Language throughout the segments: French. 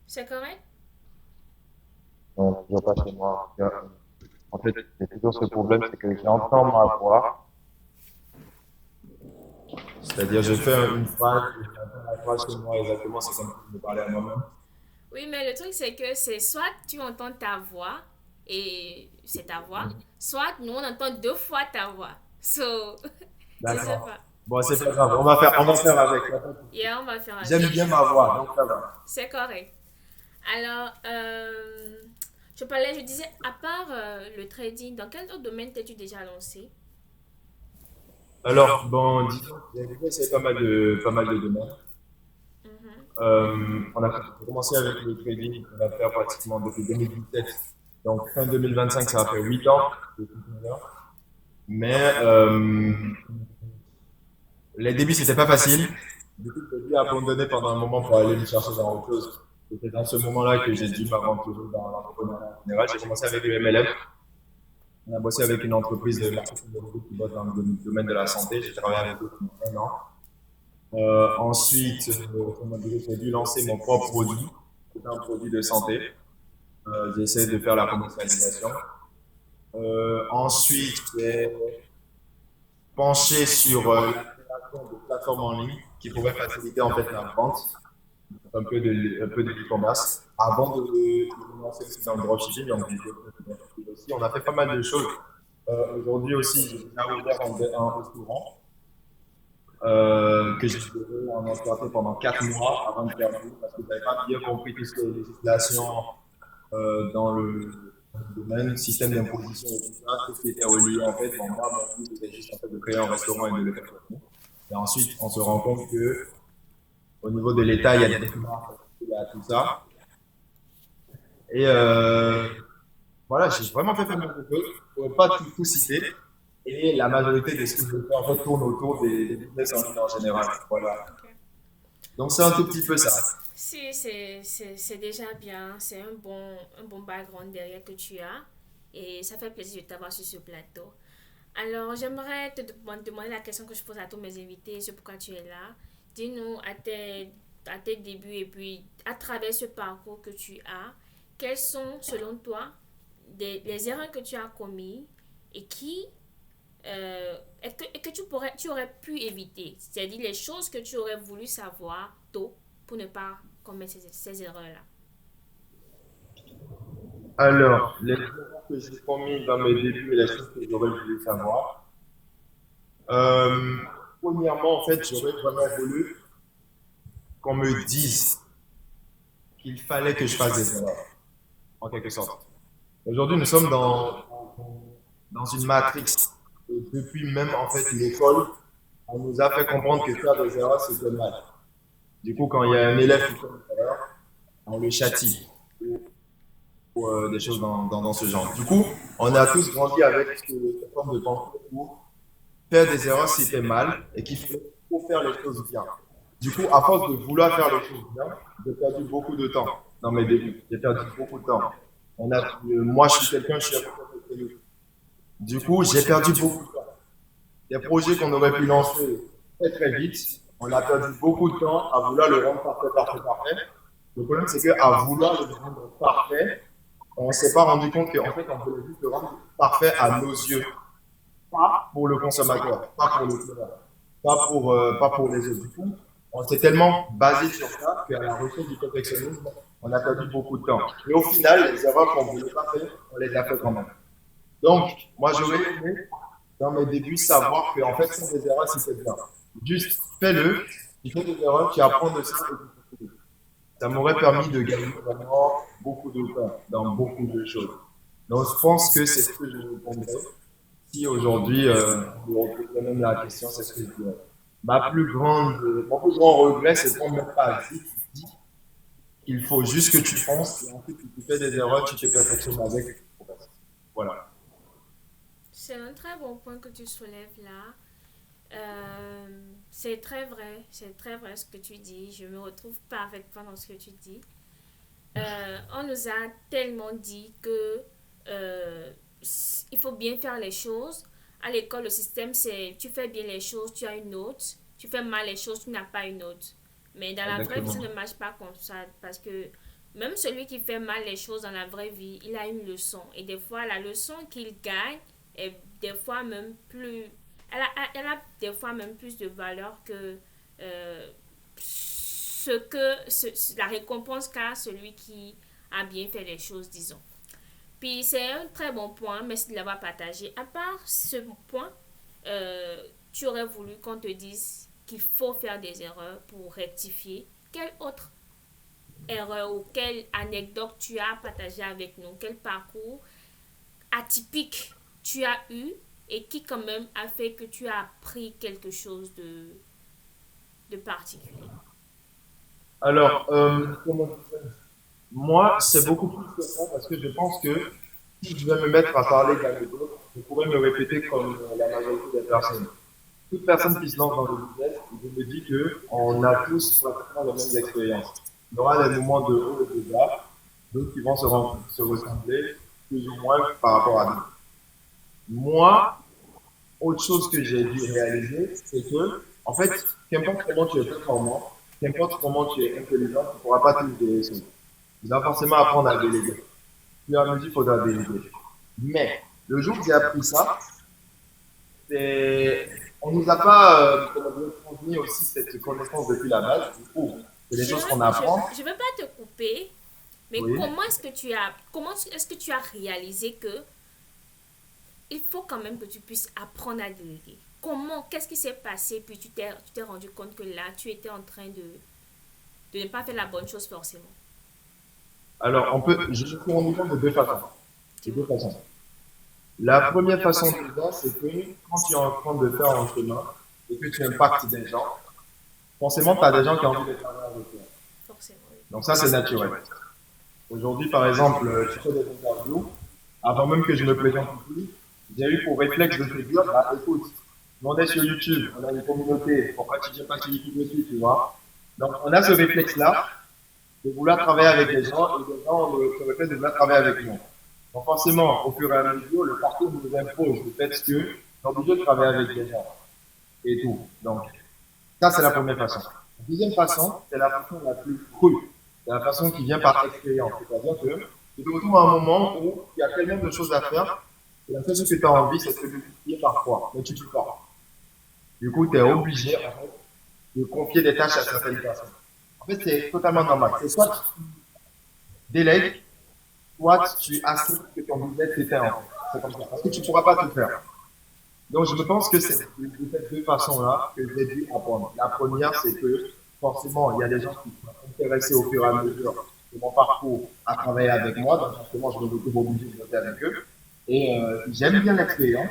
C'est correct? Toujours pas chez moi. En fait, c'est toujours ce problème, c'est que j'entends ma voix. C'est-à-dire, je fais une phrase, et j'entends la phrase chez moi exactement, c'est comme si je me parlais à moi-même. Oui, mais le truc, c'est que c'est soit tu entends ta voix et c'est ta voix, soit nous, on entend deux fois ta voix. So, je sais D'accord. pas. Bon, c'est pas grave, on va faire avec. Yeah, on va faire J'aime avec. bien ma voix, donc ça va. C'est correct. Alors, je parlais, je disais, à part le trading, dans quel autre domaine t'es-tu déjà lancé? Alors, bon, disons, j'ai déjà essayé pas mal de domaines. Mhm. On a commencé avec le trading, on a fait pratiquement depuis 2017. Donc, fin 2025, ça va faire 8 ans. Que je suis là. Mais les débuts, c'était pas facile. Du coup, j'ai dû abandonner pendant un moment pour aller me chercher dans autre chose. C'était dans ce moment-là que j'ai dû m'aventurer dans l'entrepreneuriat en général. J'ai commencé avec le MLM. On a bossé avec une entreprise de marketing de groupe qui bosse dans le domaine de la santé. J'ai travaillé avec eux pendant un an. Ensuite, comment dire, j'ai dû lancer mon propre produit. C'est un produit de santé. J'ai essayé de faire la commercialisation. Ensuite, j'ai penché sur la création de plateformes en ligne qui pourraient faciliter en fait la vente, un peu de e-commerce. Avant de lancer aussi dans le dropshipping, donc aussi, on a fait pas mal de choses. Aujourd'hui aussi, j'ai déjà ouvert un restaurant que j'ai géré en exploité pendant 4 mois avant de fermer parce que je n'avais pas bien compris tout ce qui est législation dans le domaine, système d'imposition et tout ça, tout ce qui était relié en fait. Bon, moi, mon but, c'était juste en fait, de créer un restaurant et de le faire tourner. Et ensuite, on se rend compte que au niveau de l'État, il y a des documents, il y a tout ça. Et voilà, j'ai vraiment fait pas mal de choses. Je ne pourrais pas tout citer. Et la majorité de ce que je fais en fait tourne autour des business en ligne en général. Voilà. Ok. Donc c'est un tout petit peu ça. Si, c'est déjà bien. C'est un bon background derrière que tu as. Et ça fait plaisir de t'avoir sur ce plateau. Alors, j'aimerais demander la question que je pose à tous mes invités, c'est pourquoi tu es là. Dis-nous à tes débuts et puis à travers ce parcours que tu as, quelles sont, selon toi, les erreurs que tu as commises et et que tu aurais pu éviter. C'est-à-dire les choses que tu aurais voulu savoir tôt pour ne pas commettre ces erreurs-là. Alors, les erreurs que j'ai commises dans mes débuts et les choses que j'aurais voulu savoir. Euh, Premièrement, en fait, j'aurais vraiment voulu qu'on me dise qu'il fallait que je fasse des erreurs, en quelque sorte. Aujourd'hui, nous sommes dans une matrix. Et depuis même, en fait, l'école, on nous a fait comprendre que faire des erreurs, c'était mal. Du coup, quand il y a un élève qui fait une erreur, on le châtie. Ou des choses dans ce genre. Du coup, on a tous grandi avec cette forme de pensée où faire des erreurs, c'était mal et qu'il faut faire les choses bien. Du coup, à force de vouloir faire les choses bien, j'ai perdu beaucoup de temps dans mes débuts. J'ai perdu beaucoup de temps. Moi, je suis quelqu'un, je suis un peu perfectionniste. Du coup, j'ai perdu beaucoup de temps. Des projets qu'on aurait pu lancer très très vite, on a perdu beaucoup de temps à vouloir le rendre parfait, parfait, parfait. Le problème, c'est qu'à vouloir le rendre parfait, on ne s'est pas rendu compte qu'en fait, on voulait juste le rendre parfait à nos yeux, pas pour le consommateur, pas pour le client, pas pour les autres. Du coup, on s'est tellement basé sur ça qu'à la recherche du perfectionnisme, on a perdu beaucoup de temps. Et au final, les erreurs qu'on ne voulait pas faire, on les a fait quand même. Donc, moi, j'aurais aimé, dans mes débuts, savoir qu'en fait, faire des erreurs, c'était bien. Juste fais-le, tu fais des erreurs, tu apprends de ça et tu fais. Ça m'aurait permis de gagner vraiment beaucoup de temps dans beaucoup de choses. Donc, je pense que c'est ce que je répondrais. Si aujourd'hui, vous reposez même la question, c'est ce que je dirais. Mon plus grand regret, c'est qu'on ne m'a pas dit qu'il faut juste que tu penses, et ensuite, si tu fais des erreurs, tu te perfectionnes avec. Voilà. C'est un très bon point que tu soulèves là. C'est très vrai ce que tu dis. Je me retrouve parfaitement dans ce que tu dis. On nous a tellement dit que euh, il faut bien faire les choses. À l'école, le système, c'est tu fais bien les choses, tu as une note. Tu fais mal les choses, tu n'as pas une note. Mais dans la vraie vie, ça ne Exactement. marche pas comme ça parce que Même celui qui fait mal les choses dans la vraie vie, il a une leçon. Et des fois, la leçon qu'il gagne est des fois même plus... elle a des fois même plus de valeur que euh, la récompense qu'a celui qui a bien fait les choses, disons. Puis c'est un très bon point, merci de l'avoir partagé. À part ce point, tu aurais voulu qu'on te dise qu'il faut faire des erreurs pour rectifier. Quelle autre erreur ou quelle anecdote tu as partagé avec nous? Quel parcours atypique tu as eu et qui quand même a fait que tu as appris quelque chose de particulier? Alors, comment dire, moi, c'est beaucoup plus que ça parce que je pense que si je devais me mettre à parler d'anecdotes, je pourrais me répéter comme la majorité des personnes. Toute personne qui se lance dans le business, je me dis qu'on a tous pratiquement les mêmes expériences. Il y aura des moments de haut et de bas, d'autres qui vont se ressembler plus ou moins par rapport à nous. Moi, autre chose que j'ai dû réaliser, c'est que, en fait, qu'importe comment tu es performant, qu'importe comment tu es intelligent, tu ne pourras pas tout déléguer. Tu dois forcément apprendre à déléguer. Puis à mesure, il faudra déléguer. Mais, le jour où j'ai appris ça, on nous a pas comment dire, transmis aussi cette connaissance depuis la base. Du coup, c'est des choses qu'on apprend. Je veux pas te couper, mais Oui. comment est-ce que tu as réalisé que il faut quand même que tu puisses apprendre à déléguer? Comment, qu'est-ce qui s'est passé, puis tu t'es rendu compte que là, tu étais en train de ne pas faire la bonne chose forcément. Alors, je me suis rendu compte de deux façons. De deux Dis-moi. façons. La première façon déjà, c'est que quand tu es en train de faire un chemin et que tu impactes des gens, forcément, tu as des gens qui ont envie de travailler avec toi. Forcément, oui. Donc ça, c'est naturel. Aujourd'hui, par exemple, tu fais des interviews, avant même que je me présente ici, j'ai eu pour réflexe de te dire, bah écoute, on est sur YouTube, on a une communauté, pourquoi tu ne viens pas sur YouTube aussi, tu vois? Donc on a ce réflexe-là de vouloir travailler avec des gens et des gens ont ce réflexe de vouloir travailler avec nous. Donc forcément, au fur et à mesure, le parcours nous impose le fait que on est obligé de travailler avec des gens et tout. Donc ça, c'est la première façon. La deuxième façon, c'est la façon la plus crue. C'est la façon qui vient par expérience. C'est-à-dire que tu te retrouves à un moment où il y a tellement de choses à faire et la seule chose que tu as envie, c'est de te multiplier parfois. Mais tu ne peux pas. Du coup, tu es obligé en fait, de confier des tâches à certaines personnes. En fait, c'est totalement normal. C'est soit tu délègues, soit tu acceptes que ton business s'éteint. C'est comme ça. Parce que tu ne pourras pas tout faire. Donc, je pense que c'est de ces deux façons-là que j'ai dû apprendre. La première, c'est que forcément, il y a des gens qui sont intéressés au fur et à mesure de mon parcours à travailler avec moi. Donc, forcément, je me retrouve obligé de voter avec eux. Et j'aime bien l'expérience.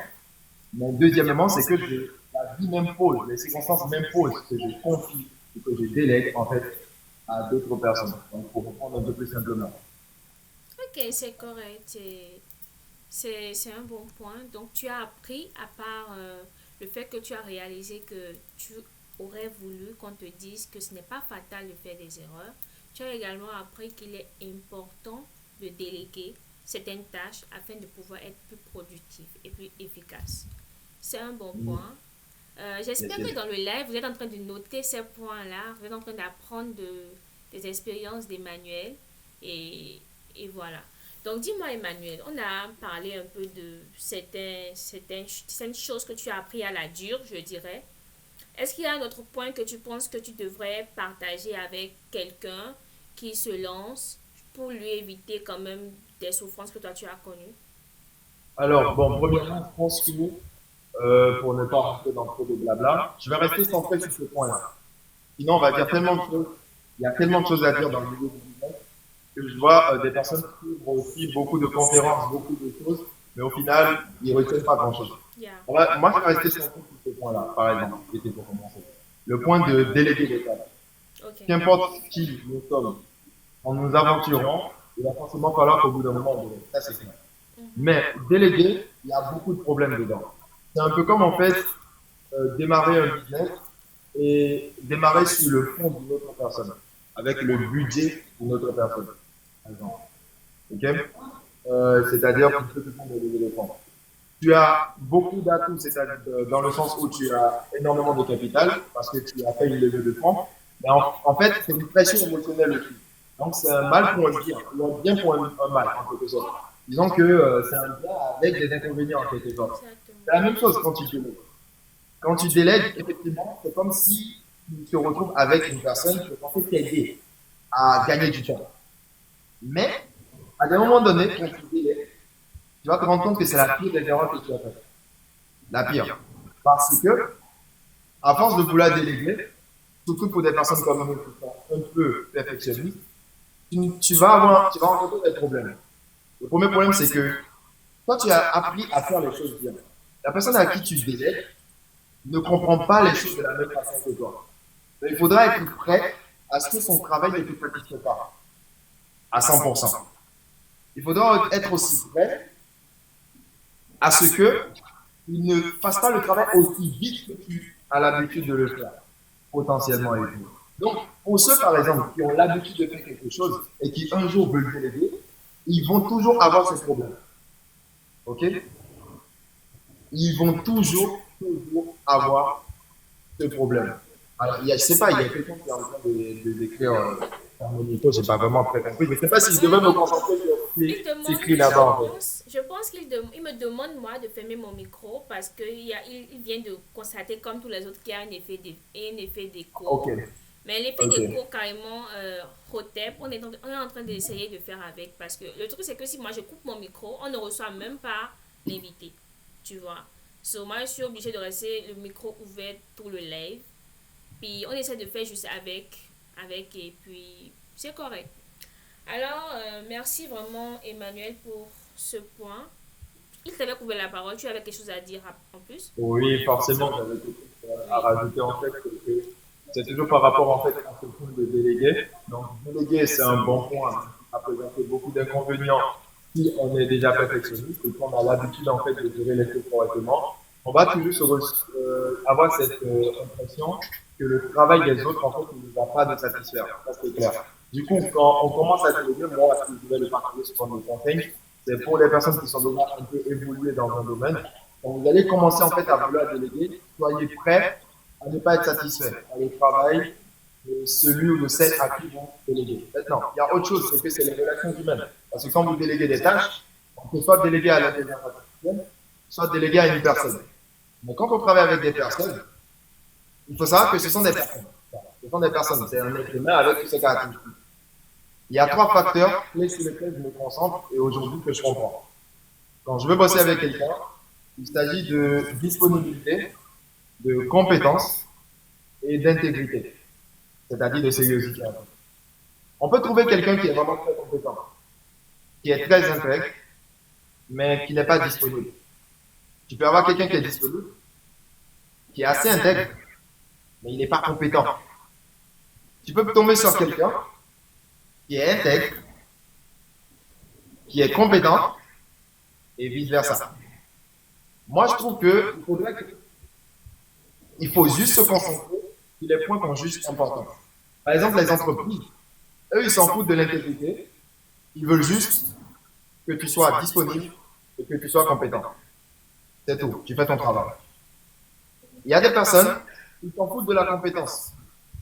Mais deuxièmement, c'est que la vie m'impose, les circonstances m'imposent que je confie et que je délègue en fait à d'autres personnes. Donc, pour comprendre un peu plus simplement. Ok, c'est correct. C'est un bon point. Donc, tu as appris, à part le fait que tu as réalisé que tu aurais voulu qu'on te dise que ce n'est pas fatal de faire des erreurs, tu as également appris qu'il est important de déléguer certaines tâches afin de pouvoir être plus productif et plus efficace. C'est un bon Mm. point. J'espère que dans le live, vous êtes en train de noter ces points-là, vous êtes en train d'apprendre des expériences d'Emmanuel et, et voilà. Donc dis-moi Emmanuel, on a parlé un peu de certaines choses que tu as appris à la dure, je dirais. Est-ce qu'il y a un autre point que tu penses que tu devrais partager avec quelqu'un qui se lance pour lui éviter quand même des souffrances que toi tu as connues? Alors, bon, premièrement, je pense que pour ne pas rentrer dans trop de blabla, je vais rester centré sur ce point-là. Sinon, on va dire tellement de choses. Il y a tellement de choses à dire dans le milieu du business que je vois des personnes qui ouvrent aussi beaucoup de conférences, beaucoup de choses, mais au final, ils ne retiennent pas grand-chose. Yeah. Moi, je vais rester centré sur ce point-là, par exemple, qui était pour commencer. Le point de déléguer les tâches. Ok. Qu'importe qui nous sommes, en nous aventurant, il va forcément falloir qu'au bout d'un moment, on délègue. Ça, c'est clair. Mais déléguer, il y a beaucoup de problèmes dedans. C'est un peu comme en fait démarrer un business et démarrer sur le fond d'une autre personne, avec le budget d'une autre personne, par exemple. Ok? C'est-à-dire que tu peux te prendre des levées de fonds. Tu as beaucoup d'atouts, c'est-à-dire dans le sens où tu as énormément de capital, parce que tu as fait une levée de fonds, mais en fait, c'est une pression émotionnelle aussi. Donc, c'est un mal pour un bien, ou un bien pour un mal, en quelque sorte. Disons que c'est un bien avec des inconvénients, en quelque sorte. C'est la Exactement. même chose quand tu délègues. Quand tu délègues, effectivement, c'est comme si tu te retrouves avec une personne qui est censée t'aider à gagner du temps. Mais, à un moment donné, quand tu délègues, tu vas te rendre compte que c'est la pire des erreurs que tu as faites. La pire. Parce que, à force de vouloir déléguer, surtout pour des personnes comme nous qui sont un peu perfectionnistes, tu vas rencontrer des problèmes. Le premier problème, c'est que toi, tu as appris à faire les choses bien. La personne à qui tu délègues ne comprend pas les choses de la même façon que toi. Mais il faudra être prêt à ce que son travail ne te satisfait pas à 100%. Il faudra être aussi prêt à ce que il ne fasse pas le travail aussi vite que tu as l'habitude de le faire, potentiellement avec vous. Donc, pour ceux, par exemple, qui ont l'habitude de faire quelque chose et qui un jour veulent déléguer, ils vont toujours avoir ce problème. OK? Ils vont toujours avoir ce problème. Alors, je ne sais pas, il y a quelqu'un qui est en train de d'écrire un moniteur, je n'ai pas vraiment très compris. Je ne sais pas si je devais me concentrer sur ce qui Il demande, s'écrit là-bas, en fait. je pense il me demande moi de fermer mon micro parce il vient de constater comme tous les autres qu'il y a un effet d'écho. OK, Mais l'effet OK. d'écho carrément hotep, on est en train d'essayer de faire avec parce que le truc c'est que si moi je coupe mon micro, on ne reçoit même pas l'invité, tu vois. So, moi je suis obligée de rester le micro ouvert tout le live. Puis on essaie de faire juste avec et puis c'est correct. Alors, merci vraiment Emmanuel pour ce point. Il t'avait coupé la parole, tu avais quelque chose à dire en plus? Oui, forcément, j'avais quelque chose à Oui. rajouter en fait. C'est toujours par rapport en fait à ce point de délégué. Donc, déléguer, c'est un bon point à présenter beaucoup d'inconvénients si on est déjà perfectionniste et qu'on a l'habitude en fait de gérer les choses correctement. On va toujours avoir cette impression que le travail des autres en fait ne va pas nous satisfaire. Ça c'est clair. Du coup, quand on commence à déléguer, moi, si je vais le partager sur mes conseils, c'est pour les personnes qui sont déjà un peu évoluées dans un domaine. Quand vous allez commencer en fait à vouloir déléguer, soyez prêts à ne pas être satisfait par le travail de celui ou de celle à qui vous déléguez. Maintenant, il y a autre chose, c'est que c'est les relations humaines. Parce que quand vous déléguez des tâches, on peut soit déléguer à l'intelligence artificielle, soit déléguer à une personne. Mais quand on travaille avec des personnes, il faut savoir que ce sont des personnes. Ce sont des personnes, c'est un être humain avec toutes ses caractéristiques. Il y a trois facteurs clés sur lesquels je me concentre et aujourd'hui que je comprends. Quand je veux bosser avec quelqu'un, il s'agit de disponibilité, de compétence et d'intégrité, c'est-à-dire de sérieuxité. On peut trouver quelqu'un qui est vraiment très compétent, qui est très intègre, mais qui n'est pas disponible. Tu peux avoir quelqu'un qui est disponible, qui est assez intègre, mais il n'est pas compétent. Tu peux tomber sur quelqu'un qui est intègre, qui est compétent, et vice-versa. Moi, je trouve qu'il faut juste se concentrer sur les points qu'on juge importants. Par exemple, les entreprises, eux, ils s'en foutent de l'intégrité. Ils veulent juste que tu sois disponible et que tu sois compétent. C'est tout. Tu fais ton travail. Il y a des personnes qui s'en foutent de la compétence.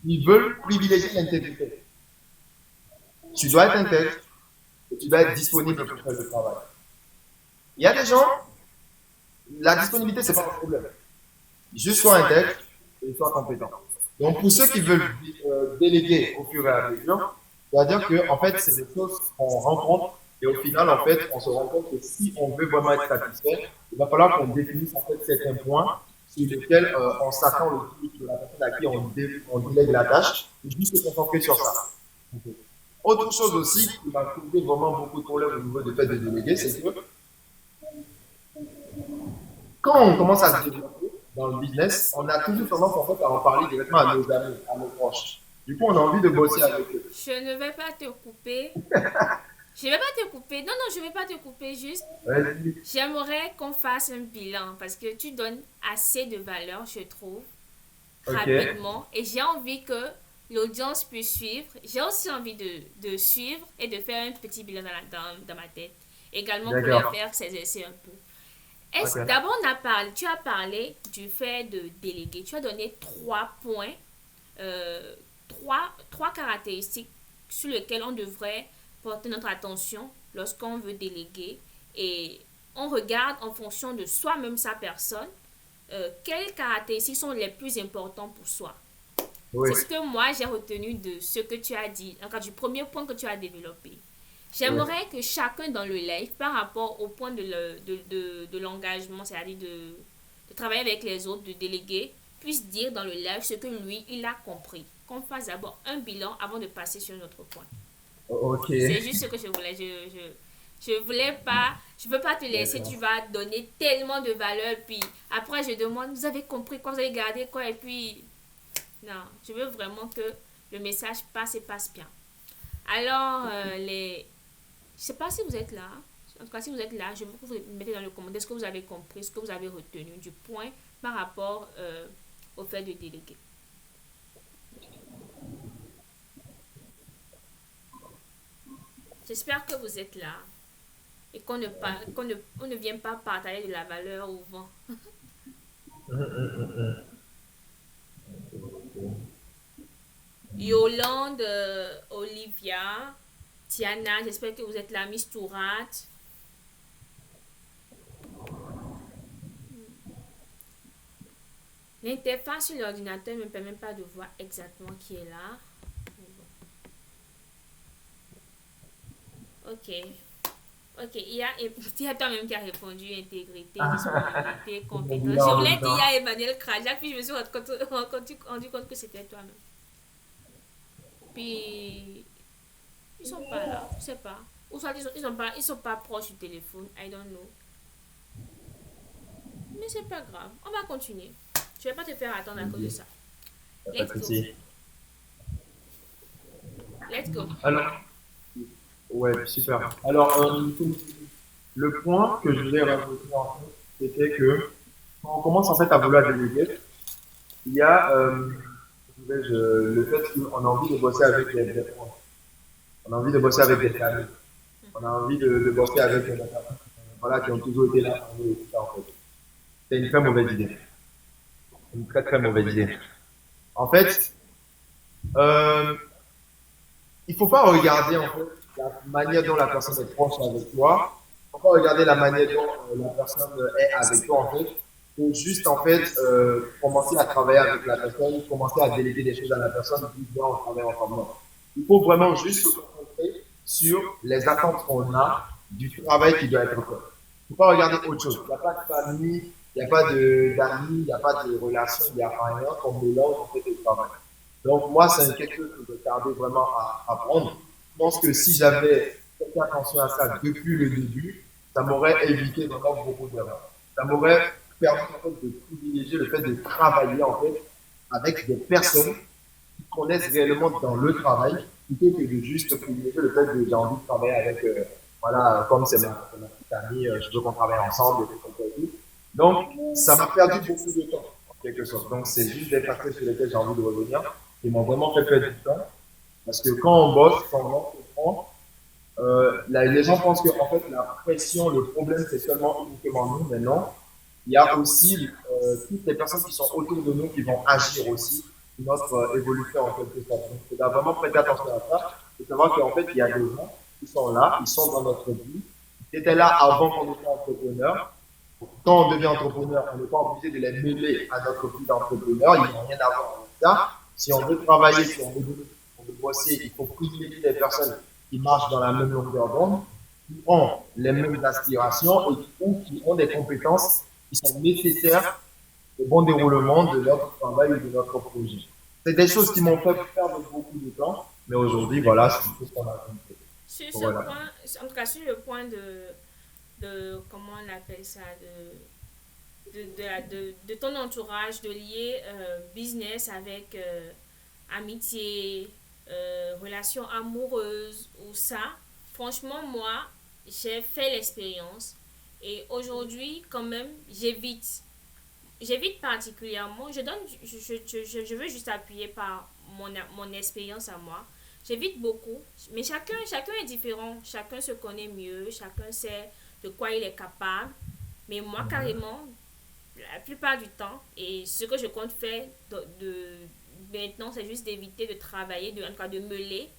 Ils veulent privilégier l'intégrité. Tu dois être intègre et tu dois être disponible pour faire le travail. Il y a des gens, la disponibilité, c'est pas un problème. Juste sois intègre et sois compétent. Donc, pour ceux qui veulent déléguer au fur et à mesure, c'est-à-dire que, en fait, c'est des choses qu'on rencontre et au final, en fait, on se rend compte que si on veut vraiment être satisfait, il va falloir qu'on définisse en fait certains points sur lesquels on s'attend le plus de la personne à qui on délègue la tâche et juste se concentrer sur ça. Okay. Autre chose aussi qui m'a causé vraiment beaucoup de problèmes au niveau du fait de déléguer, c'est que quand on commence à se développer dans le business, on a toujours tendance en fait à en parler directement à nos amis, à nos proches. Du coup, on a envie de bosser avec eux. Je ne vais pas te couper. Je ne vais pas te couper. Non, non, je ne vais pas te couper. Juste, j'aimerais qu'on fasse un bilan parce que tu donnes assez de valeur, je trouve, Ok. rapidement. Et j'ai envie que l'audience puisse suivre. J'ai aussi envie de suivre et de faire un petit bilan dans ma tête. Également pour les D'accord. faire s'exercer un peu. Ok. D'abord, tu as parlé du fait de déléguer. Tu as donné trois points, trois caractéristiques sur lequel on devrait porter notre attention lorsqu'on veut déléguer. Et on regarde en fonction de soi-même, sa personne, quelles caractéristiques sont les plus importantes pour soi. Oui, C'est ce que moi j'ai retenu de ce que tu as dit, en cas du premier point que tu as développé. J'aimerais que chacun dans le live, par rapport au point de l'engagement, c'est-à-dire de travailler avec les autres, de déléguer, puisse dire dans le live ce que lui, il a compris. Qu'on fasse d'abord un bilan avant de passer sur notre point. ok. C'est juste ce que je voulais. Je voulais pas, je veux pas te laisser, tu D'accord. vas donner tellement de valeur, puis après je demande, vous avez compris quoi, vous avez gardé quoi, et puis non, je veux vraiment que le message passe et passe bien. Alors, je sais pas si vous êtes là. En tout cas, si vous êtes là, je veux que vous mettez dans le commentaire ce que vous avez compris, ce que vous avez retenu du point par rapport au fait de déléguer. J'espère que vous êtes là et qu'on ne vient pas partager de la valeur au vent. Yolande, Olivia, Tiana, j'espère que vous êtes là, Miss Tourat. L'interface sur l'ordinateur ne me permet pas de voir exactement qui est là. Ok. Ok, il y a toi-même qui a répondu intégrité, disponibilité, On m'a dit compétence. là Je en voulais même dire il y temps. a Emmanuel Krajak, puis je me suis rendu compte que c'était toi-même. Puis, ils sont pas là, je sais pas. Ou soit ils sont pas proches du téléphone, I don't know. Mais c'est pas grave, on va continuer. Je vais pas te faire attendre à cause de Ok, ça. y a pas Let's de go, souci. let's go. Alors, ouais, super. Alors, le point que je voulais rajouter en fait, c'était que quand on commence en fait à vouloir déléguer, il y a le fait qu'on a envie de bosser avec des proches. On a envie de bosser avec des familles. On a envie de bosser avec des personnes voilà, qui ont toujours été là pour nous et tout ça, en fait. C'est une très mauvaise idée. Une très très mauvaise idée. En fait, euh, il faut pas regarder en fait la manière dont la personne est proche avec toi. Il faut pas regarder la manière dont la personne est avec toi en fait. Il faut juste en fait commencer à travailler avec la personne, commencer à déléguer des choses à la personne, puis bien on travaille ensemble. Il faut vraiment juste se concentrer sur les attentes qu'on a du travail qui doit être fait. Il ne faut pas regarder autre chose. Il n'y a pas de famille, il n'y a pas d'amis, il n'y a pas de relation, il n'y a rien qu'on mélange en fait au travail. Donc, moi, c'est quelque chose que je tardais vraiment à apprendre. Je pense que si j'avais fait attention à ça depuis le début, ça m'aurait évité vraiment beaucoup d'erreurs. Ça m'aurait permis en fait, de privilégier le fait de travailler en fait, avec des personnes qui connaissent réellement dans le travail, plutôt que de juste privilégier le fait que j'ai envie de travailler avec, voilà, comme c'est ma petite amie, je veux qu'on travaille ensemble, et tout comme ça et tout. Donc, ça m'a perdu beaucoup de temps, en quelque sorte. Donc, c'est juste des facteurs sur lesquels j'ai envie de revenir qui m'ont vraiment fait perdre du temps. Parce que quand on bosse, quand on comprend, les gens pensent que en fait, la pression, le problème, c'est seulement uniquement nous, mais non. Il y a aussi toutes les personnes qui sont autour de nous qui vont agir aussi sur notre évolution en quelque sorte. Donc, il faut vraiment prêter attention à ça et savoir qu'en fait, il y a des gens qui sont là, ils sont dans notre vie, qui étaient là avant qu'on était entrepreneur. Quand on devient entrepreneur, on n'est pas obligé de les mêler à notre vie d'entrepreneur, ils n'ont rien à voir avec ça. Si on veut travailler, si on veut bosser, il faut privilégier des personnes qui marchent dans la même longueur d'onde, qui ont les mêmes aspirations et qui ont des compétences qui sont nécessaires au bon déroulement de notre travail ou de notre projet. C'est des choses qui m'ont fait perdre beaucoup de temps, mais aujourd'hui, voilà, c'est tout ce qu'on a compris. Sur ce Voilà. point, en tout cas sur le point comment on appelle ça, de ton entourage, de lier business avec amitié, relation amoureuse ou ça, franchement, moi, j'ai fait l'expérience et aujourd'hui, quand même, j'évite. J'évite particulièrement, je veux juste appuyer par mon expérience à moi. J'évite beaucoup, mais chacun est différent, chacun se connaît mieux, chacun sait de quoi il est capable. Mais moi, carrément, la plupart du temps, et ce que je compte faire maintenant, c'est juste d'éviter de travailler, en tout cas de meuler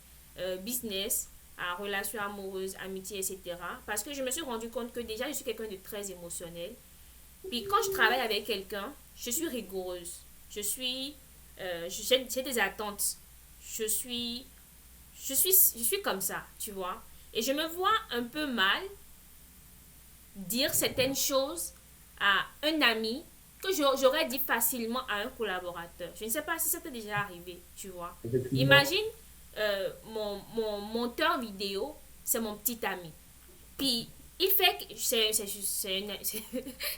business, à relations amoureuses, amitié, etc. Parce que je me suis rendu compte que déjà, je suis quelqu'un de très émotionnel. Puis quand je travaille avec quelqu'un, je suis rigoureuse. J'ai des attentes. Je suis, je suis comme ça, tu vois. Et je me vois un peu mal dire certaines choses à un ami que j'aurais dit facilement à un collaborateur. Je ne sais pas si ça t'est déjà arrivé, tu vois. Effectivement. Imagine, mon monteur vidéo, c'est mon petit ami. Puis, il fait,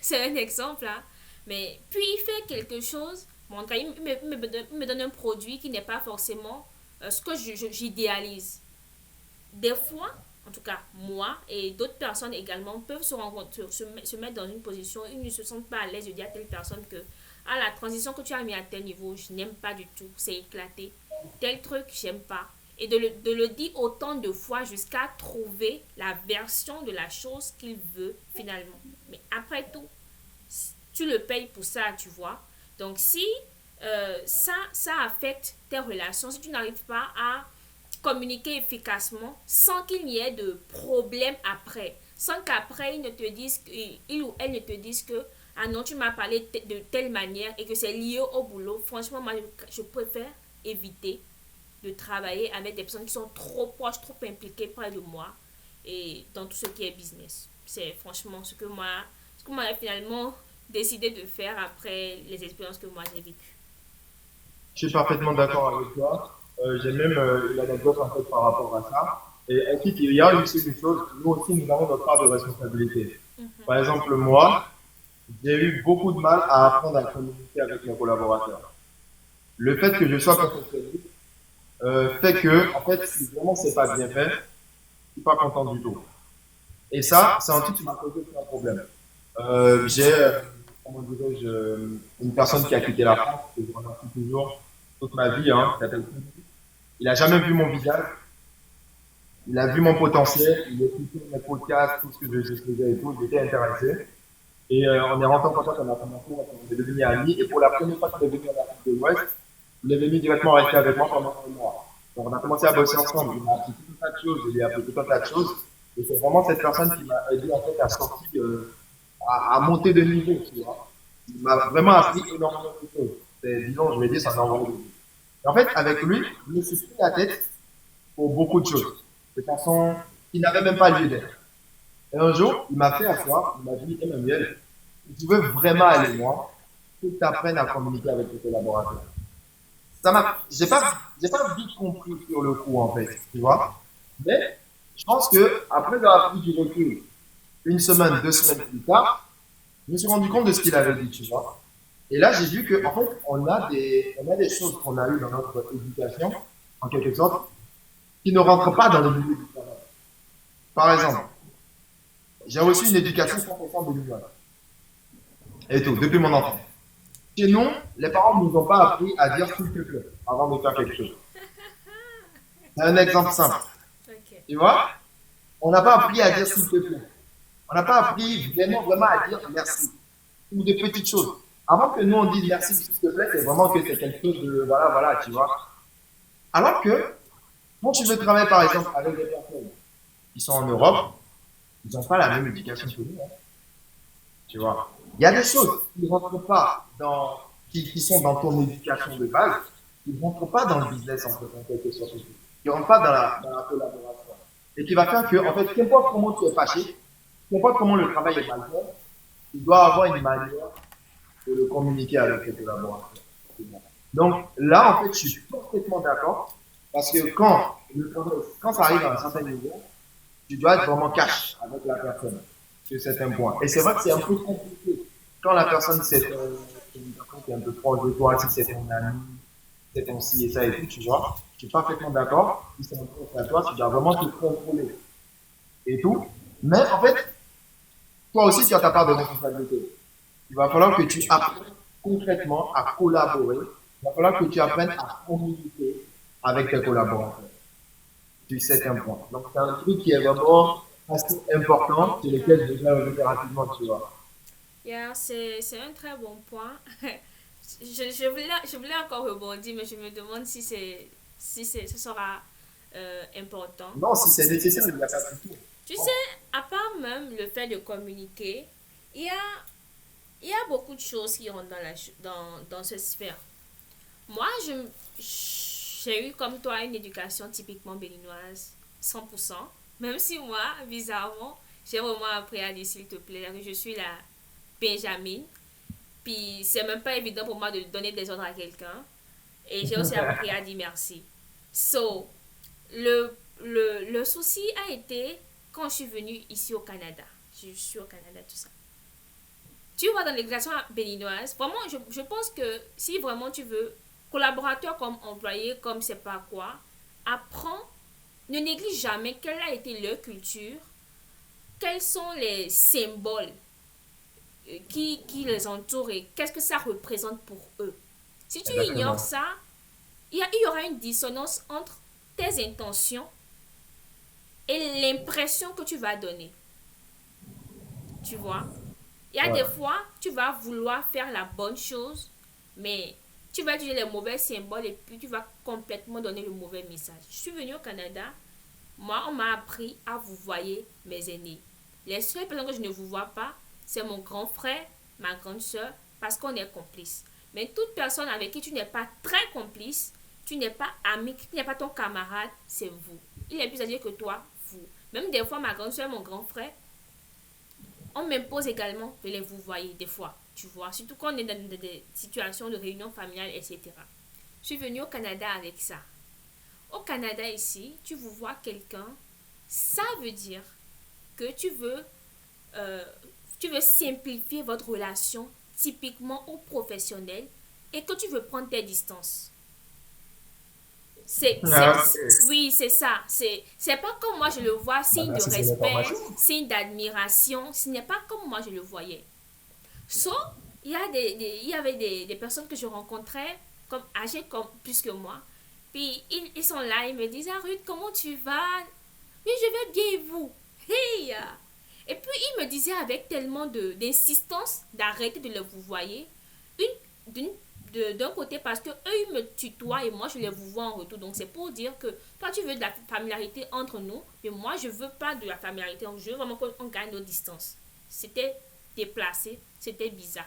c'est un exemple, hein, mais puis il fait quelque chose, bon, quand il me donne un produit qui n'est pas forcément ce que j'idéalise. Des fois, en tout cas moi et d'autres personnes également peuvent se mettre dans une position où ils ne se sentent pas à l'aise de dire à telle personne que ah, la transition que tu as mis à tel niveau, je n'aime pas du tout, c'est éclaté. Tel truc, j'aime pas. Et de le dire autant de fois jusqu'à trouver la version de la chose qu'il veut finalement. Mais après tout, tu le payes pour ça, tu vois. Donc si ça affecte tes relations, si tu n'arrives pas à communiquer efficacement sans qu'il n'y ait de problème après, sans qu'après il ou elle ne te dise que ah non, tu m'as parlé de telle manière et que c'est lié au boulot. Franchement, moi, je préfère éviter de travailler avec des personnes qui sont trop proches, trop impliquées près de moi et dans tout ce qui est business. C'est franchement ce que moi j'ai finalement décidé de faire après les expériences que moi j'ai vécues. Je suis parfaitement d'accord avec toi. J'ai même une anecdote en fait par rapport à ça. Et ensuite, il y a aussi une chose, nous aussi, nous avons notre part de responsabilité. Par Mhm. exemple, moi, j'ai eu beaucoup de mal à apprendre à communiquer avec mes collaborateurs. Le fait que je sois perfectionniste fait que, en fait, si vraiment c'est pas bien fait, je suis pas content du tout. Et ça, c'est un truc qui m'a causé un problème. J'ai, comment dirais-je, une personne qui a quitté la France, que je remercie toujours toute ma vie, hein, qui s'appelle Sylvie. Il a jamais vu mon visage, il a vu mon potentiel, il a écouté mes podcasts, tout ce que je faisais et tout, il était intéressé. Et on est rentré en contact, on a commencé, on est devenus amis. Et pour la première fois qu'il est venu en Afrique de l'Ouest, il est venu directement rester avec moi pendant un mois. Donc on a commencé à bosser ensemble. Il m'a appris tout un tas de choses, je lui ai appris tout un tas de choses. Et c'est vraiment cette personne qui m'a aidé en fait à sortir, à monter de niveau, tu vois. Il m'a vraiment appris énormément de choses. Disons, je vais dire, ça m'a envoyé. Et en fait, avec lui, je me suis pris la tête pour beaucoup de choses, de façon qui n'avait même pas lieu d'être. Et un jour, il m'a fait asseoir, il m'a dit, Emmanuel, si tu veux vraiment aller loin, il faut que tu apprennes à communiquer avec tes collaborateurs. J'ai pas vite compris sur le coup, en fait, tu vois. Mais je pense que après avoir pris du recul, une semaine, 2 semaines plus tard, je me suis rendu compte de ce qu'il avait dit, tu vois. Et là, j'ai vu que, en fait, on a des choses qu'on a eues dans notre éducation, en quelque sorte, qui ne rentrent pas dans le milieu du travail. Par exemple, j'ai reçu une éducation 100% bénévole et tout, depuis mon enfance. Chez nous, les parents ne nous ont pas appris à dire s'il te plaît avant de faire quelque chose. C'est un exemple simple. Ok. Tu vois, on n'a pas appris à dire s'il te plaît. On n'a pas appris vraiment à dire merci. Ou des petites choses. Avant que nous on dise merci s'il te plaît, c'est vraiment que c'est quelque chose de voilà, tu vois. Alors que, quand tu veux travailler par exemple avec des personnes qui sont en Europe, ils n'ont pas la même éducation que nous, hein, tu vois. Il y a des choses qui ne rentrent pas qui sont dans ton éducation de base, qui ne rentrent pas dans le business en fait, en quelque sorte, qui ne rentrent pas dans la collaboration. Et qui va faire que, en fait, qu'importe comment tu es fâché, qu'importe comment le travail est mal fait, tu dois avoir une manière de le communiquer avec tes collaborateurs. Donc là, en fait, je suis parfaitement d'accord, parce que quand ça arrive à un certain niveau, tu dois être vraiment cash avec la personne sur certains points. Et c'est vrai que c'est un peu compliqué. Quand la personne, c'est une personne qui est un peu proche de toi, si c'est ton ami, c'est ton ci et ça et tout, tu vois, je suis parfaitement d'accord. Si c'est un proche à toi, tu dois vraiment te contrôler et tout. Mais en fait, toi aussi, tu as ta part de responsabilité. Il va falloir que tu apprennes concrètement à collaborer. Il va falloir que tu apprennes à communiquer avec tes collaborateurs sur certains points. Donc, c'est un truc qui est vraiment assez important, sur lequel je vais revenir rapidement, tu vois. Yeah, c'est un très bon point. Je voulais encore rebondir, mais je me demande si ce sera important. Non, si c'est nécessaire, il n'y a pas de tout. Tu sais, à part même le fait de communiquer, il y a, il y a beaucoup de choses qui rentrent dans cette sphère. Moi, j'ai eu comme toi une éducation typiquement béninoise, 100%. Même si moi, bizarrement, j'ai vraiment appris à dire s'il te plaît, que je suis la Benjamin. Puis c'est même pas évident pour moi de donner des ordres à quelqu'un. Et j'ai aussi appris à dire merci. So, le souci a été quand je suis venue ici au Canada. Je suis au Canada, tout ça. Tu vois, dans l'éducation béninoise, vraiment, je pense que si vraiment tu veux, collaborateur comme employé, comme c'est pas quoi, apprends, ne néglige jamais quelle a été leur culture, quels sont les symboles qui les entourent et qu'est-ce que ça représente pour eux. Si tu ignores Exactement. ça, il y aura une dissonance entre tes intentions et l'impression que tu vas donner. Tu vois? Il y a des Ouais. fois, tu vas vouloir faire la bonne chose, mais tu vas utiliser les mauvais symboles et puis tu vas complètement donner le mauvais message. Je suis venue au Canada, moi, on m'a appris à vous voyer mes aînés. Les seules personnes que je ne vous vois pas, c'est mon grand frère, ma grande soeur, parce qu'on est complices. Mais toute personne avec qui tu n'es pas très complice, tu n'es pas ami, tu n'es pas ton camarade, c'est vous. Il est plus âgé que toi, vous. Même des fois, ma grande soeur, mon grand frère, on m'impose également de les vous voyer des fois, tu vois, surtout quand on est dans des situations de réunion familiale, etc. Je suis venue au Canada avec ça. Au Canada ici, tu vous vois quelqu'un, ça veut dire que euh, tu veux simplifier votre relation typiquement au professionnel et que tu veux prendre tes distances. Ah, ok. Oui, c'est ça. C'est pas comme moi je le vois, Bah, signe de merci pour respect, l'information. signe d'admiration. Ce n'est pas comme moi je le voyais. So, il y avait des personnes que je rencontrais, comme âgées comme, plus que moi. Puis ils sont là, ils me disent, ah Ruth, comment tu vas? Oui, je vais bien et vous. Hey! Et puis ils me disaient avec tellement d'insistance d'arrêter de le vous voyer. D'une d'un côté parce que eux ils me tutoient et moi je les vous vois en retour, donc c'est pour dire que toi tu veux de la familiarité entre nous mais moi je veux pas de la familiarité, je veux vraiment qu'on gagne nos distances. C'était déplacé, c'était bizarre.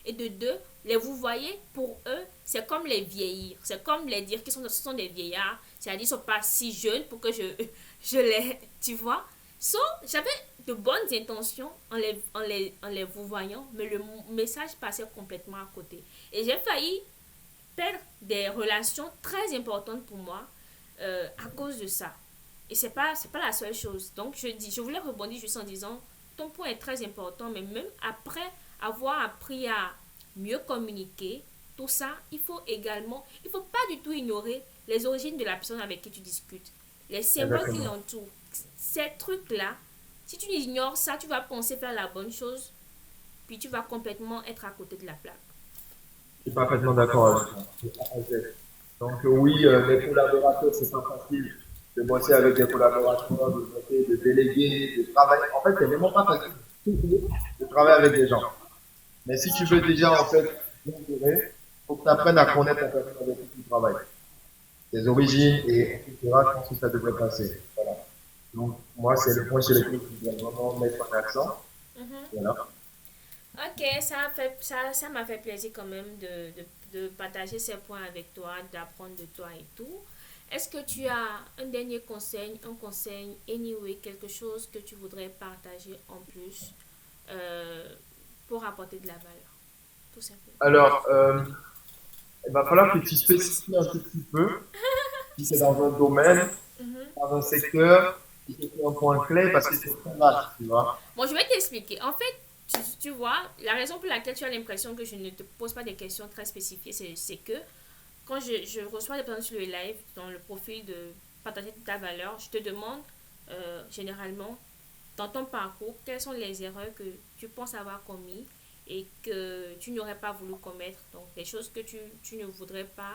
Et de deux, les vous voyez pour eux c'est comme les vieillir, c'est comme les dire qu'ils ce sont des vieillards, c'est-à-dire qu'ils sont pas si jeunes pour que je les, tu vois. So, j'avais de bonnes intentions en les vous voyant, mais le message passait complètement à côté. Et j'ai failli perdre des relations très importantes pour moi à cause de ça. Et c'est pas la seule chose. Donc je voulais rebondir juste en disant, ton point est très important, mais même après avoir appris à mieux communiquer, tout ça, il faut pas du tout ignorer les origines de la personne avec qui tu discutes, les symboles qui Exactement. l'entourent. Ces trucs-là, si tu ignores ça, tu vas penser faire la bonne chose, puis tu vas complètement être à côté de la plaque. Je suis parfaitement d'accord avec toi. De A à Z. Donc, oui, les collaborateurs, c'est pas facile de bosser avec des collaborateurs, de bosser, de déléguer, de travailler. En fait, c'est vraiment pas facile de travailler avec des gens. Mais si tu veux déjà, en fait, bien gérer, il faut que tu apprennes à connaître la personne avec qui tu travailles, ses origines, et etc. Je pense que ça devrait passer. Voilà. Donc, moi, c'est le point sur lequel je dois vraiment mettre un accent. Mhm. Voilà. Ok, ça m'a fait plaisir quand même de partager ces points avec toi, d'apprendre de toi et tout. Est-ce que tu as un dernier conseil, un conseil, anyway, quelque chose que tu voudrais partager en plus euh, pour apporter de la valeur, tout simplement. Alors, il va falloir que tu spécifies un tout petit peu, si c'est dans un domaine, Mhm. dans un secteur, si c'est un point clé, parce que c'est très vaste, tu vois. Bon, je vais t'expliquer. En fait, tu vois, la raison pour laquelle tu as l'impression que je ne te pose pas des questions très spécifiées, c'est que quand je reçois des personnes sur le live, dans le profil de partager ta valeur, je te demande généralement, dans ton parcours, quelles sont les erreurs que tu penses avoir commises et que tu n'aurais pas voulu commettre. Donc, des choses que tu ne voudrais pas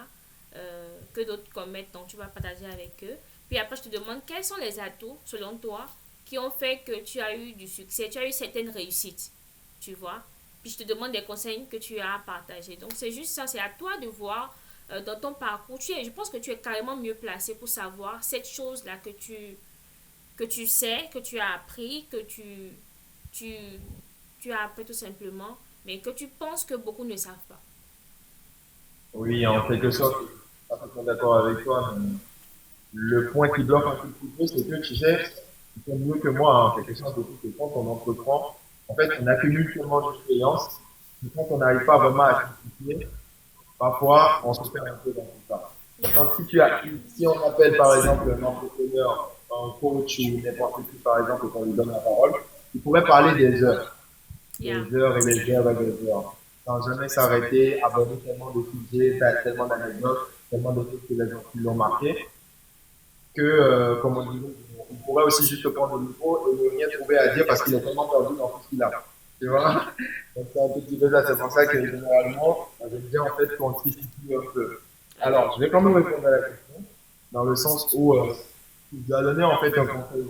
que d'autres commettent, donc tu vas partager avec eux. Puis après, je te demande quels sont les atouts, selon toi, qui ont fait que tu as eu du succès, tu as eu certaines réussites, tu vois. Puis je te demande des conseils que tu as à partager. Donc, c'est juste ça, c'est à toi de voir dans ton parcours, je pense que tu es carrément mieux placé pour savoir cette chose-là que tu sais, que tu as appris, tu, tu as appris tout simplement, mais que tu penses que beaucoup ne savent pas. Oui, en quelque sorte, je suis parfaitement d'accord avec toi. Mais le point qui bloque un tout petit peu, c'est que tu sais, tu sais mieux que moi, hein, en quelque sorte, depuis que quand on entreprend, en fait, on accumule tellement d'expérience, que quand on n'arrive pas vraiment à simplifier, parfois, on se perd un peu dans tout ça. Yeah, Donc, si on appelle par exemple un entrepreneur, un coach ou n'importe qui, par exemple, et qu'on lui donne la parole, il pourrait parler yeah, des heures et des heures et des heures, sans jamais s'arrêter, aborder tellement de sujets, faire tellement d'anecdotes, tellement de choses que les gens qui l'ont marqué, que, comme on dit, on pourrait aussi juste prendre le micro et ne rien trouver à dire parce qu'il est tellement perdu dans tout ce qu'il a. Tu vois? Donc c'est un petit peu ça, c'est pour ça que généralement, j'aime bien en fait qu'on spécifie un peu. Alors, je vais quand même répondre à la question, dans le sens où je dois donner en fait un conseil,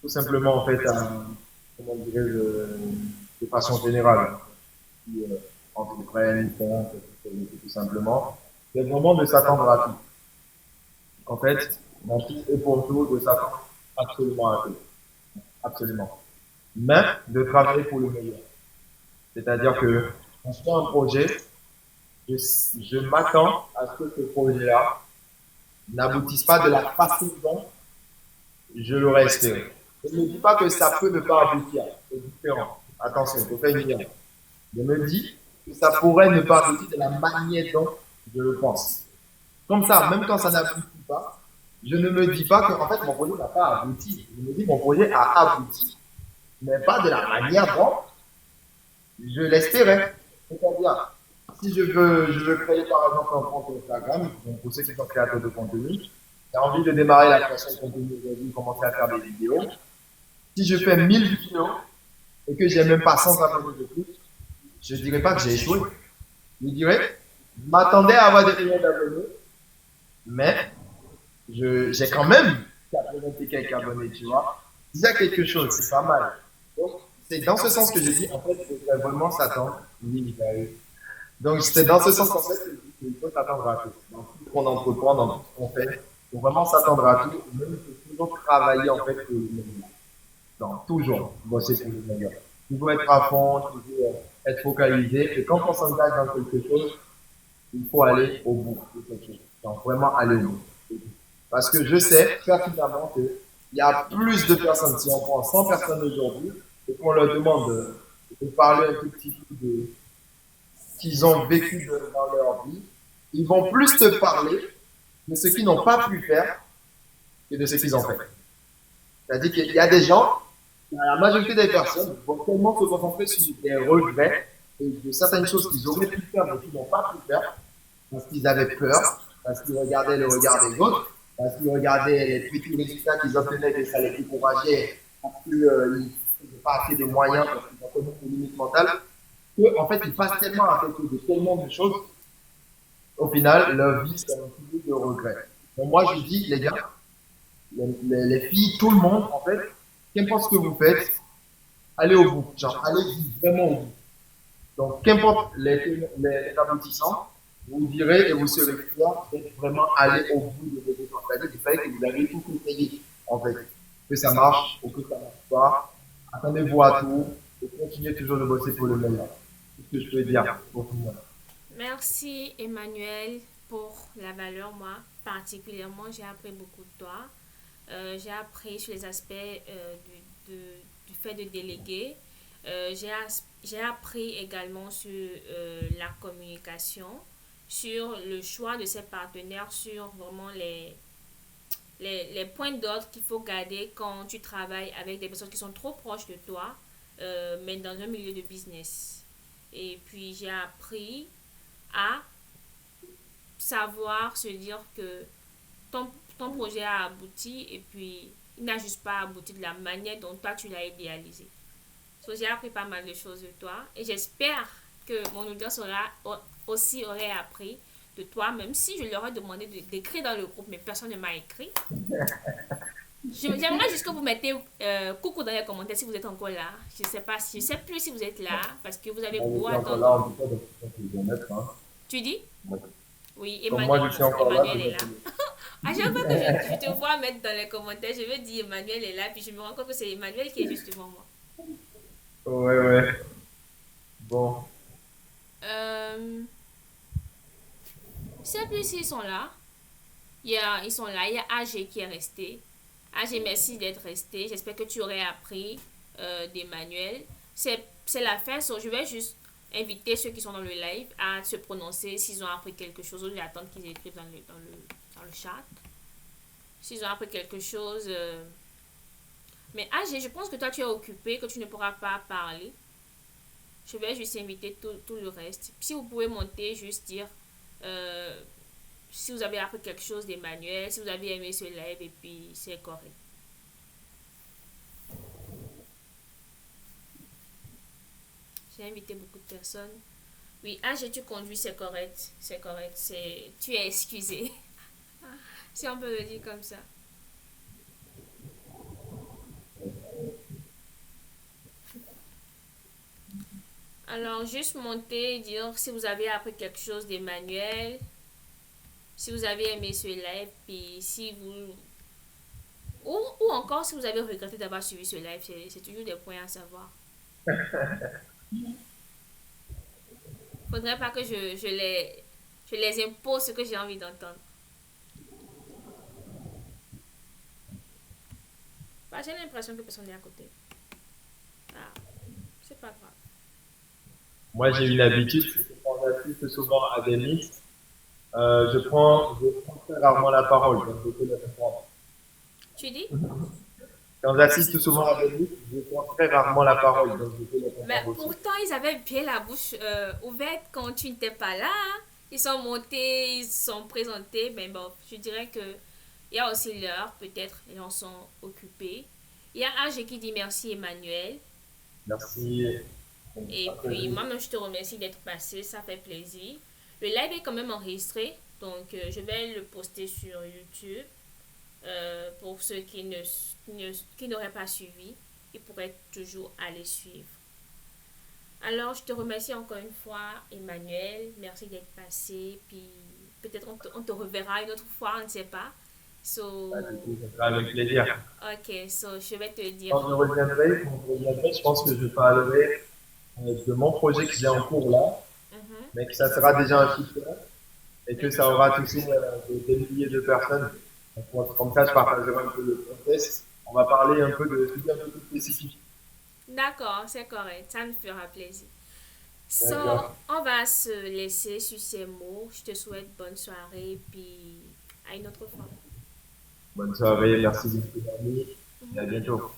tout simplement en fait, comment dirais-je, de façon générale, qui entreprennent, font, tout simplement, c'est vraiment de s'attendre à tout. En fait, dans tout et pour tout, de s'attendre absolument à tout. Absolument. Mais de travailler pour le meilleur. C'est-à-dire que on fait un projet, je m'attends à ce que ce projet-là n'aboutisse pas de la façon dont je l'aurais espéré. Je ne dis pas que ça peut ne pas aboutir, c'est différent. Attention, il faut faire une nuance. Je me dis que ça pourrait ne pas aboutir de la manière dont je le pense. Comme ça, même quand ça n'aboutit pas, je ne me dis pas que en fait mon projet n'a pas abouti. Je me dis que mon projet a abouti, mais pas de la manière dont je l'espérais. C'est-à-dire, si je veux créer par exemple un compte Instagram, donc pour ceux qui sont créateurs de contenu, j'ai envie de démarrer la création de contenu aujourd'hui, commencer à faire des vidéos. Si je fais 1000 vidéos et que j'ai même pas 100 abonnés de plus, je ne dirais pas que j'ai échoué. Je dirais, je m'attendais à avoir des millions d'abonnés, mais j'ai quand même 80 et quelques abonnés, tu vois. Il y a quelque chose, c'est pas mal. Donc, c'est dans ce sens que je dis, en fait, il faut vraiment s'attendre. Oui, Michael. Donc, c'est dans ce sens, en fait, qu'il faut s'attendre à tout. Dans tout ce qu'on entreprend, dans tout ce qu'on fait, il faut vraiment s'attendre à tout. Même, il faut toujours travailler, en fait, pour le meilleur. Donc, toujours bosser pour le meilleur. Toujours être à fond, toujours être focalisé. Et quand on s'engage dans quelque chose, il faut aller au bout de quelque chose. Donc, vraiment aller au bout. Parce que je sais pertinemment qu'il y a plus de personnes, si on prend 100 personnes aujourd'hui, et qu'on leur demande de parler un tout petit peu de ce qu'ils ont vécu dans leur vie, ils vont plus te parler de ce qu'ils n'ont pas pu faire que de ce qu'ils ont fait. C'est-à-dire qu'il y a des gens, la majorité des personnes vont tellement se concentrer sur des regrets et de certaines choses qu'ils auraient pu faire mais qu'ils n'ont pas pu faire parce qu'ils avaient peur, parce qu'ils regardaient le regard des autres, parce qu'ils regardaient les petits résultats qu'ils obtenaient et ça les décourageait, parce qu'ils n'avaient pas assez de moyens, parce qu'ils ont connu une limite mentale, qu'en fait ils passent tellement à côté de tellement de choses, au final, leur vie c'est un sujet de regret. Donc moi je dis, les gars, les filles, tout le monde, en fait, qu'importe ce que vous faites, allez au bout. Genre, allez vraiment au bout. Donc, qu'importe les aboutissants, vous direz et vous serez fiers d'être vraiment allé au bout de vos efforts. C'est-à-dire qu'il fallait que vous avez tout essayé, en fait. Que ça marche ou que ça ne marche pas. Attendez-vous à tout et continuez toujours de bosser pour le meilleur. C'est ce que je peux dire pour finir. merci Emmanuel pour la valeur. Moi, particulièrement, j'ai appris beaucoup de toi. J'ai appris sur les aspects du fait de déléguer. J'ai appris également sur la communication, sur le choix de ses partenaires, sur vraiment les points d'ordre qu'il faut garder quand tu travailles avec des personnes qui sont trop proches de toi, mais dans un milieu de business. Et puis j'ai appris à savoir se dire que ton projet a abouti et puis il n'a juste pas abouti de la manière dont toi tu l'as idéalisé. So, j'ai appris pas mal de choses de toi et j'espère que mon audience aussi aurait appris de toi, même si je leur ai demandé d'écrire dans le groupe, mais personne ne m'a écrit. J'aimerais juste que vous mettez coucou dans les commentaires si vous êtes encore là. Je sais pas, je sais plus si vous êtes là parce que vous avez On beau était encore là, attendre. en tout cas, donc je pense que je vais mettre, hein. Tu dis? Ouais. Oui, Comme moi, je suis encore là, Emmanuel est là. peut-être. À chaque fois que je te vois mettre dans les commentaires, je vais dire Emmanuel est là, puis je me rends compte que c'est Emmanuel qui est juste devant moi. Ouais, ouais. Bon. Euh, je sais plus s'ils sont là. Ils sont là. Il y a AG qui est resté. AG, merci d'être resté. J'espère que tu aurais appris d'Emmanuel. C'est la fin. So, je vais juste inviter ceux qui sont dans le live à se prononcer s'ils ont appris quelque chose. Ou j'attends qu'ils écrivent dans le chat. S'ils ont appris quelque chose. Mais AG, je pense que toi tu es occupé, que tu ne pourras pas parler. Je vais juste inviter tout le reste. Si vous pouvez monter, juste dire euh, si vous avez appris quelque chose d'Emmanuel, si vous avez aimé ce live et puis c'est correct. J'ai invité beaucoup de personnes. Oui, AG, tu conduis, c'est correct. C'est correct. Tu es excusé. Si on peut le dire comme ça. Alors, juste monter et dire si vous avez appris quelque chose d'Emmanuel, si vous avez aimé ce live, puis si vous... ou encore si vous avez regretté d'avoir suivi ce live, c'est toujours des points à savoir. Faudrait pas que je les impose ce que j'ai envie d'entendre. Bah, j'ai l'impression que personne n'est à côté. Ah, c'est pas grave. Moi, j'ai une habitude, c'est que quand j'assiste souvent à des mix, je prends très rarement la parole. Donc, je peux la comprendre. Tu dis? Quand j'assiste souvent à des mix, je prends très rarement la parole. Donc, je peux la Mais comprendre aussi. pourtant, ils avaient bien la bouche ouverte quand tu n'étais pas là. Ils sont montés, ils se sont présentés. Mais bon, je dirais que il y a aussi l'heure, peut-être, les gens sont occupés. Il y a AG qui dit merci Emmanuel. Merci. Et puis, moi-même, je te remercie d'être passé, ça fait plaisir. Le live est quand même enregistré, donc je vais le poster sur YouTube. Pour ceux qui n'auraient pas suivi, ils pourraient toujours aller suivre. Alors, je te remercie encore une fois, Emmanuel. Merci d'être passé. Puis, peut-être on te reverra une autre fois, on ne sait pas. So, Bah, du coup, ça sera avec plaisir. ok, so je vais te dire. Quand je reviendrai, je pense que je parlerai de mon projet que j'ai en cours là, Mhm. mais que ça sera déjà un succès et que ça aura touché des milliers de personnes. Donc, comme ça, je partagerai un peu le contexte. On va parler un peu de sujets un peu plus spécifiques. D'accord, c'est correct. Ça me fera plaisir. So, D'accord. on va se laisser sur ces mots. Je te souhaite bonne soirée. Puis, à une autre fois. Bonne soirée, merci beaucoup, amis, et à Mhm. bientôt.